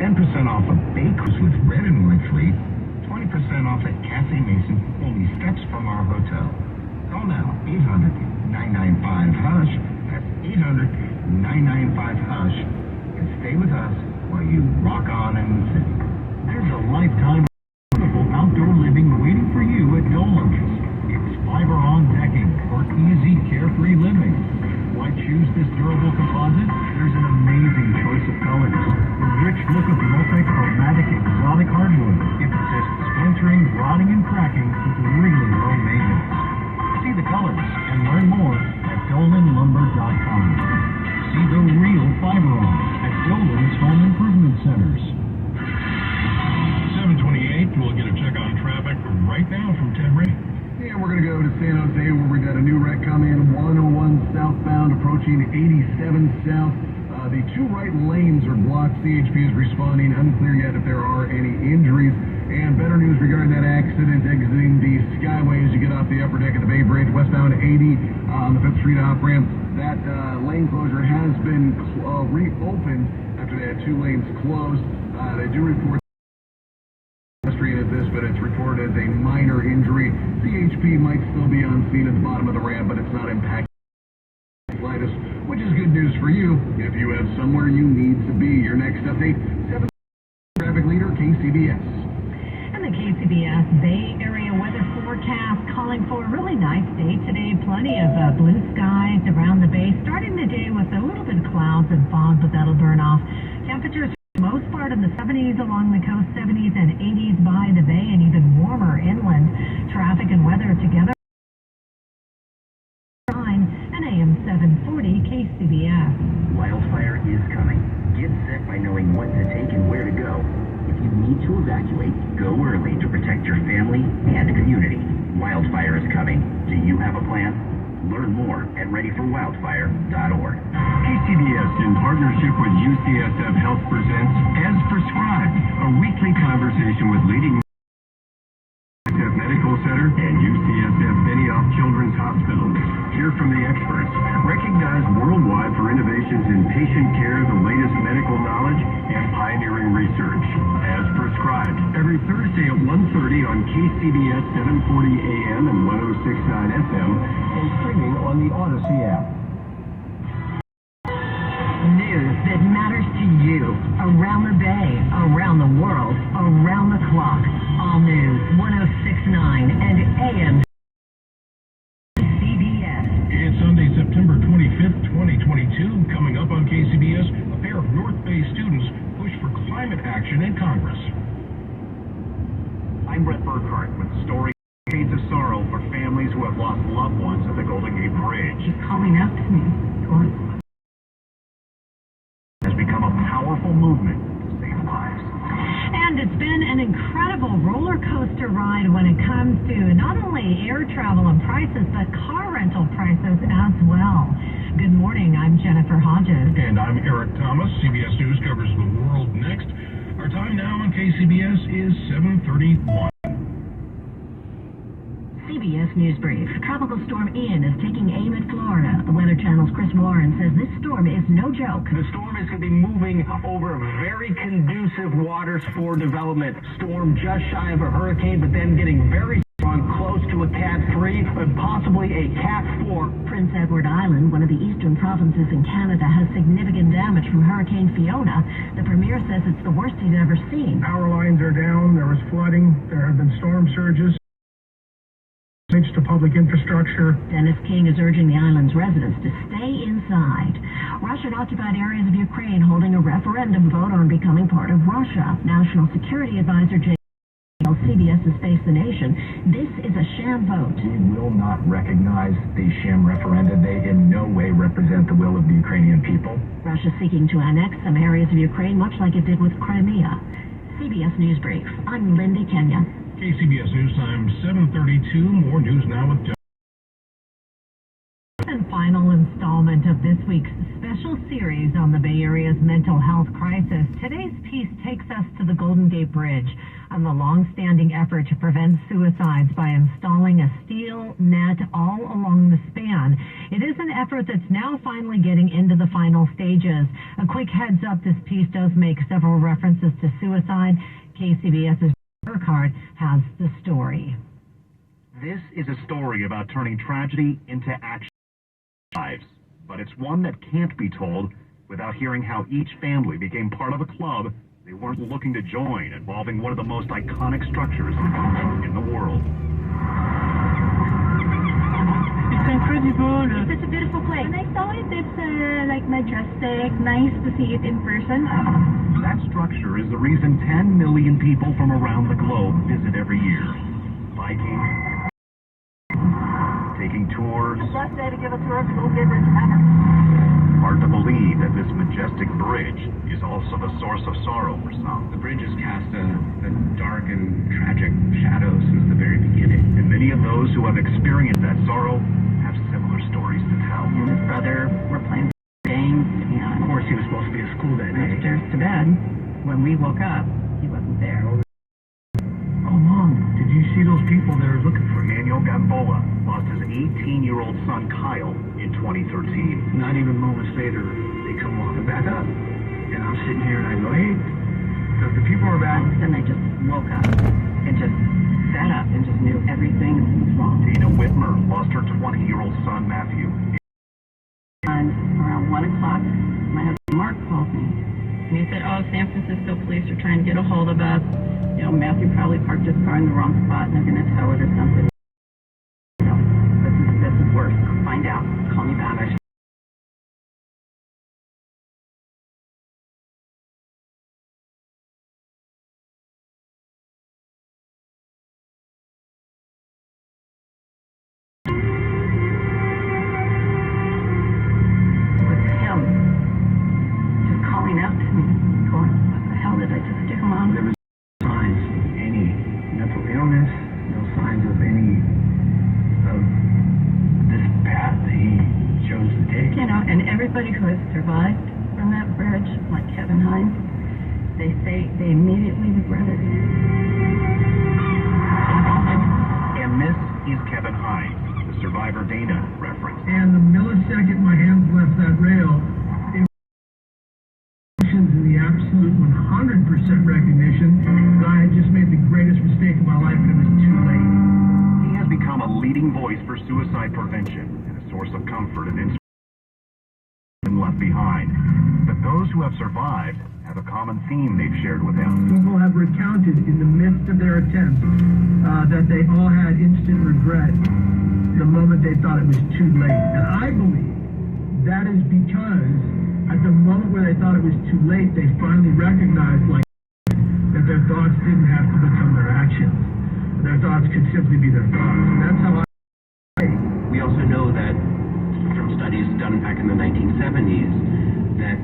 10% off of bakers with red and white fleet, 20% off at Cafe Mason, only steps from our hotel. Call now, 800-995-HUSH. That's 800-995-HUSH. And stay with us while you rock on in the city. There's a lifetime of beautiful outdoor living waiting for you at Dolan's. It's fiber-on decking for easy, carefree living. Why choose this durable composite? There's an amazing choice of colors. The rich look of multi-chromatic exotic hardwood. It resists splintering, rotting, and cracking with really low maintenance. See the colors and learn more at DolanLumber.com. See the real fiber-on at Dolan's Home Improvement Centers. 728, we'll get a check on traffic right now from Ted Ray. And we're going to go to San Jose where we got a new wreck coming, 101 southbound approaching 87 south. The two right lanes are blocked. CHP is responding. Unclear yet if there are any injuries. And better news regarding that accident exiting the Skyway as you get off the upper deck of the Bay Bridge, westbound 80 on the 5th Street off-ramp. That lane closure has been reopened after they had two lanes closed. They do report at this, but it's reported as a minor injury. CHP might still be on scene at the bottom of the ramp, but it's not impacting the slightest, which is good news for you if you have somewhere you need to be. Your next update, 7 traffic leader, KCBS. And the KCBS Bay Area weather forecast calling for a really nice day today. Plenty of blue skies around the bay. Starting the day with a little bit of clouds and fog, but that'll burn off. Temperatures most part in the 70s along the coast, 70s and 80s by the bay, and even warmer inland. Traffic and weather together. And AM 740 KCBS. Wildfire is coming. Get set by knowing what to take and where to go. If you need to evacuate, go early to protect your family and community. Wildfire is coming. Do you have a plan? Learn more at readyforwildfire.org. KCBS, in partnership with UCSF Health, presents As Prescribed, a weekly conversation with leading UCSF Medical Center and UCSF Benioff Children's Hospital. Hear from the experts, recognized worldwide for innovations in patient care, the latest medical knowledge, and pioneering research. As Prescribed, every Thursday at 1:30 on KCBS 740 AM and 106.9 FM, and streaming on the Odyssey app. News that matters to you, around the bay, around the world, around the clock. All news, 106.9 and AM CBS. It's Sunday, September 25th, 2022. Coming up on KCBS, a pair of North Bay students push for climate action in Congress. I'm Brett Burkhart with the story Shades of Sorrow for families who have lost loved ones at the Golden Gate Bridge. She's calling out to me. Has become a powerful movement to save lives. And it's been an incredible roller coaster ride when it comes to not only air travel and prices, but car rental prices as well. Good morning, I'm Jennifer Hodges. And I'm Eric Thomas. CBS News covers the world next. Our time now on KCBS is 7:31. CBS News Brief. Tropical storm Ian is taking aim at Florida. The Weather Channel's Chris Warren says this storm is no joke. The storm is going to be moving over very conducive waters for development. Storm just shy of a hurricane, but then getting very strong, close to a Cat 3, and possibly a Cat 4. Prince Edward Island, one of the eastern provinces in Canada, has significant damage from Hurricane Fiona. The premier says it's the worst he's ever seen. Power lines are down, there was flooding, there have been storm surges to public infrastructure. Dennis King is urging the island's residents to stay inside. Russian-occupied areas of Ukraine holding a referendum vote on becoming part of Russia. National Security Advisor Jay tells CBS's Face the Nation, this is a sham vote. We will not recognize these sham referenda. They in no way represent the will of the Ukrainian people. Russia seeking to annex some areas of Ukraine, much like it did with Crimea. CBS News Brief. I'm Linda Kenya. KCBS News Time, 7:32. More news now with Jeff. And final installment of this week's special series on the Bay Area's mental health crisis. Today's piece takes us to the Golden Gate Bridge and the long-standing effort to prevent suicides by installing a steel net all along the span. It is an effort that's now finally getting into the final stages. A quick heads up, this piece does make several references to suicide. KCBS's Burkhardt has the story. This is a story about turning tragedy into action lives, but it's one that can't be told without hearing how each family became part of a club they weren't looking to join, involving one of the most iconic structures in the world. It's incredible. It's such a beautiful place. When I saw it, it's like majestic, nice to see it in person. That structure is the reason 10 million people from around the globe visit every year. Biking, taking tours. It's the best day to give a tour of the Golden Gate Bridge ever. Hard to believe that this majestic bridge is also the source of sorrow for some. The bridge has cast a dark and tragic shadow since the very beginning. And many of those who have experienced that sorrow have similar stories to tell. And his brother were playing games, and Of course, he was supposed to be at school that day. upstairs to bed. When we woke up, he wasn't there. Oh, Mom, did you see those people they were looking for? Daniel Gamboa lost his 18-year-old son, Kyle, in 2013. Not even moments later, they come walking back up. And I'm sitting here and I go, hey, the people are back. All of a sudden, I just woke up and just sat up and just knew everything was wrong. Dana Whitmer lost her 20-year-old son, Matthew. And around 1 o'clock, my husband Mark called me. And he said, oh, San Francisco police are trying to get a hold of us. You know, Matthew probably parked his car in the wrong spot and they're going to tow it or something. You know, this is worse. Find out. Call me back. With him just calling out to me, going, what the hell did I just do, Mom? There was no signs of any mental illness, no signs of any of this path that he chose to take. You know, and everybody who has survived from that bridge, like Kevin Hines, they say they immediately regret it. And this is Kevin Hines, the survivor Dana referenced. And the millisecond my hands left that rail, it in the absolute 100% recognition that I had just made the greatest mistake of my life and it was too late. He has become a leading voice for suicide prevention and a source of comfort and inspiration left behind. But those who have survived have a common theme they've shared with him. People have recounted in the midst of their attempts that they all had instant regret the moment they thought it was too late. And I believe that is because at the moment where they thought it was too late, they finally recognized that their thoughts didn't have to become their actions. Their thoughts could simply be their thoughts. And that's how We also know that from studies done back in the 1970s that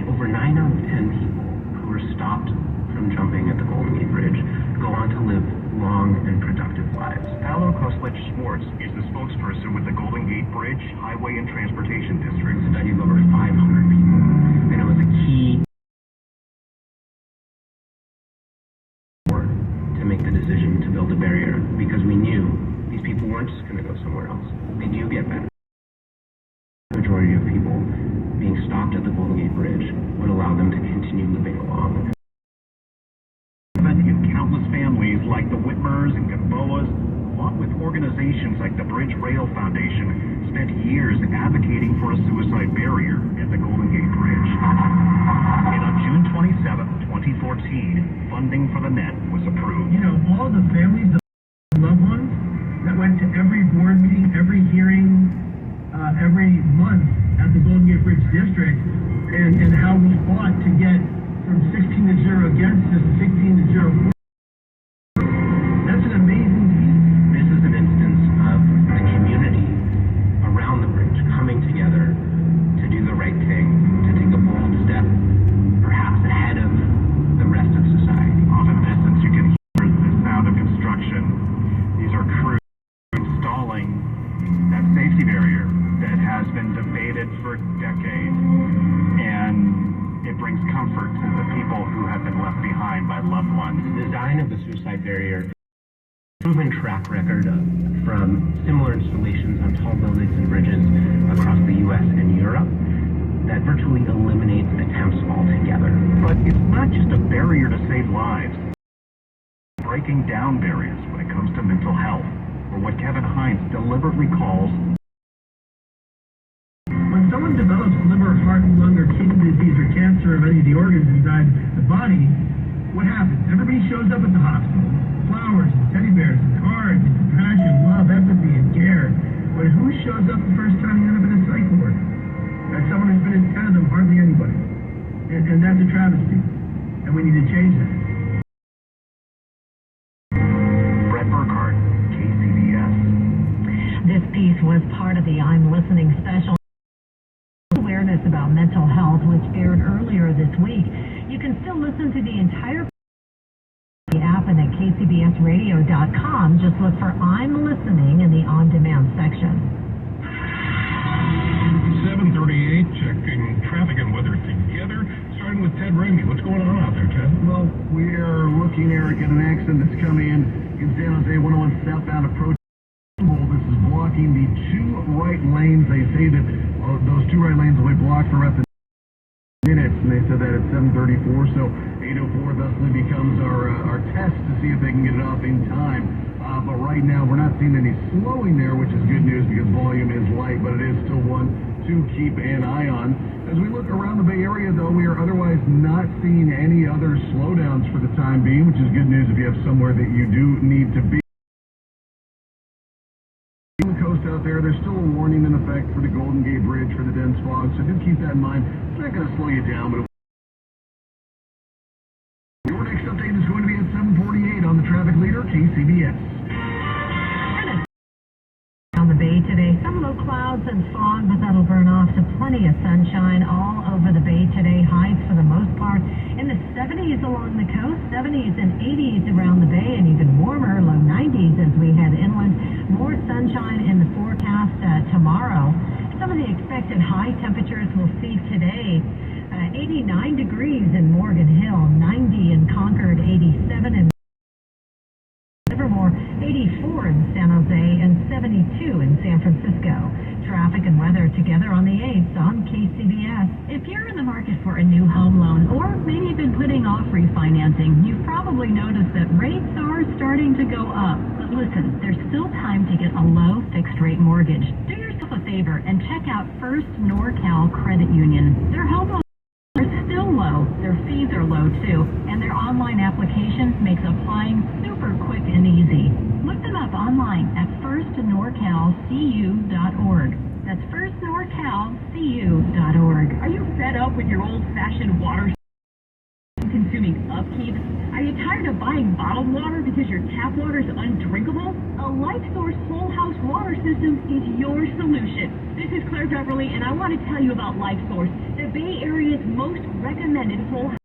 over 9 out of 10 people who were stopped from jumping at the Golden Gate Bridge go on to live long and productive lives. Paolo Koslich-Schwartz is the spokesperson with the Golden Gate Bridge Highway and Transportation District. A study of over 500 people. And it was a key to make the decision to build a barrier because we knew these people weren't just going to go somewhere else. They do get better. The majority of people being stopped at the Golden Gate Bridge would allow them to continue living along. And countless families like the Whitmers and Gamboas, along with organizations like the Bridge Rail Foundation, spent years advocating for a suicide barrier at the Golden Gate Bridge. And on June 27, 2014, funding for the net was approved. You know, all the families, the loved ones that went to every board meeting, every hearing, every month at the Golden Gate Bridge District, and how we fought to get from 16 to 0 against us to 16 to 0. That's an amazing feat. This is an instance of the community around the bridge coming together to do the right thing, to take a bold step, perhaps ahead of the rest of society. Off in the distance, you can hear the sound of construction. These are crews installing that safety barrier that has been debated for decades, and it brings comfort design of the suicide barrier, proven track record from similar installations on tall buildings and bridges across the U.S. and Europe that virtually eliminates attempts altogether. But it's not just a barrier to save lives. Breaking down barriers when it comes to mental health, or what Kevin Hines deliberately calls. When someone develops liver, heart, lung, or kidney disease or cancer of any of the organs inside the body, what happens? Everybody shows up at the hospital. Flowers, and teddy bears, and cards, and compassion, love, empathy, and care. But who shows up the first time you end up in a psych ward? As someone who's been in 10 of them, hardly anybody. And that's a travesty. And we need to change that. Brett Burkhardt, KCBS. This piece was part of the I'm Listening special. Awareness about mental health, which aired earlier this week. You can still listen to the entire app and at kcbsradio.com. Just look for I'm Listening in the on-demand section. 7:38, checking traffic and weather together. Starting with Ted Ramey. What's going on out there, Ted? Well, we are looking, Eric, at an accident that's coming in San Jose 101 southbound approach. This is blocking the two right lanes. They say that those two right lanes will be blocked for up to minutes, and they said that at 7:34, so 8:04 thusly becomes our test to see if they can get it off in time. But right now, we're not seeing any slowing there, which is good news because volume is light, but it is still one to keep an eye on. As we look around the Bay Area, though, we are otherwise not seeing any other slowdowns for the time being, which is good news if you have somewhere that you do need to be. On the coast out there, there's still a warning in effect for the Golden Gate Bridge for the dense fog, so do keep that in mind. It's not going to slow you down, but your next update is going to be at 7:48 on the traffic leader, KCBS. On the Bay today, some low clouds and fog, but that'll burn off to plenty of sunshine all over the Bay today. Highs for the most part in the 70s along the coast, 70s and 80s around the Bay, and even warmer, low 90s as we head inland. More sunshine in the forecast tomorrow. Some of the expected high temperatures we'll see today. 89 degrees in Morgan Hill, 90 in Concord, 87 in Livermore, 84 in San Jose, and 72 in San Francisco. Traffic and weather together on the 8th on KCBS. If you're in the market for a new home loan, or maybe you've been putting off refinancing, you've probably noticed that rates are starting to go up. But listen, there's still time to get a low fixed-rate mortgage. Do yourself a favor and check out First NorCal Credit Union. Their home loans are still low, their fees are low too, and their online application makes applying super quick and easy. Look them up online at firstnorcalcu.org. That's firstnorcalcu.org. Are you fed up with your old-fashioned water consuming upkeep? Are you tired of buying bottled water because your tap water is undrinkable? A LifeSource whole house water system is your solution. This is Claire Beverly, and I want to tell you about LifeSource, the Bay Area's most recommended whole house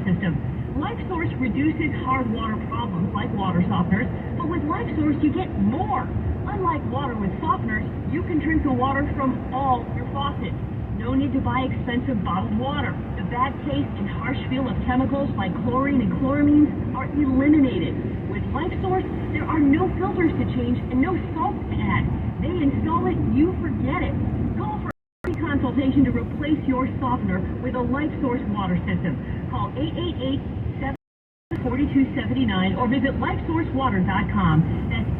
system. LifeSource reduces hard water problems like water softeners, but with LifeSource you get more. Unlike water with softeners, you can drink the water from all your faucets. No need to buy expensive bottled water. The bad taste and harsh feel of chemicals like chlorine and chloramines are eliminated. With LifeSource, there are no filters to change and no salt to add. They install it, you forget it. Call for a free consultation to replace your softener with a LifeSource water system. Call 888-742-79 or visit lifesourcewater.com. That's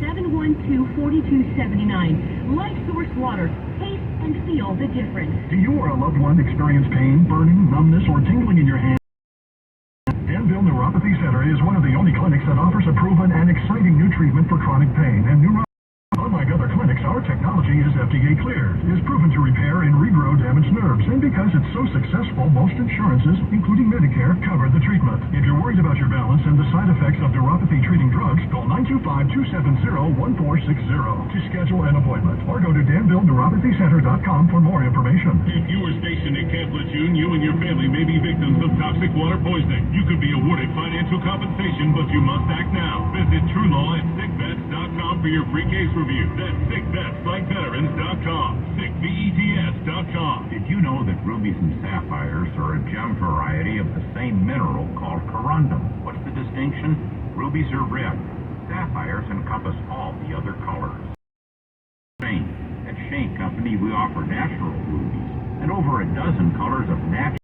888-712-4279. LifeSource Water. Taste and feel the difference. Do you or a loved one experience pain, burning, numbness, or tingling in your hand? Danville Neuropathy Center is one of the only clinics that offers a proven and exciting new treatment for chronic pain and neuropathy. Unlike other clinics, our technology is FDA cleared, is proven to repair and regrow damaged nerves, and because it's so successful, most insurances, including Medicare, cover the treatment. If you're worried about your balance and the side effects of neuropathy treating drugs, call 925-270-1460 to schedule an appointment, or go to DanvilleNeuropathyCenter.com for more information. If you were stationed in Camp Lejeune, you and your family may be victims of toxic water poisoning. You could be awarded financial compensation, but you must act now. Visit TrueLaw at SickVets.com. SickVets.com for your free case review. That's SickVets, like veterans.com. SickVets.com. Did you know that rubies and sapphires are a gem variety of the same mineral called corundum? What's the distinction? Rubies are red. Sapphires encompass all the other colors. At Shane Company, we offer natural rubies and over a dozen colors of natural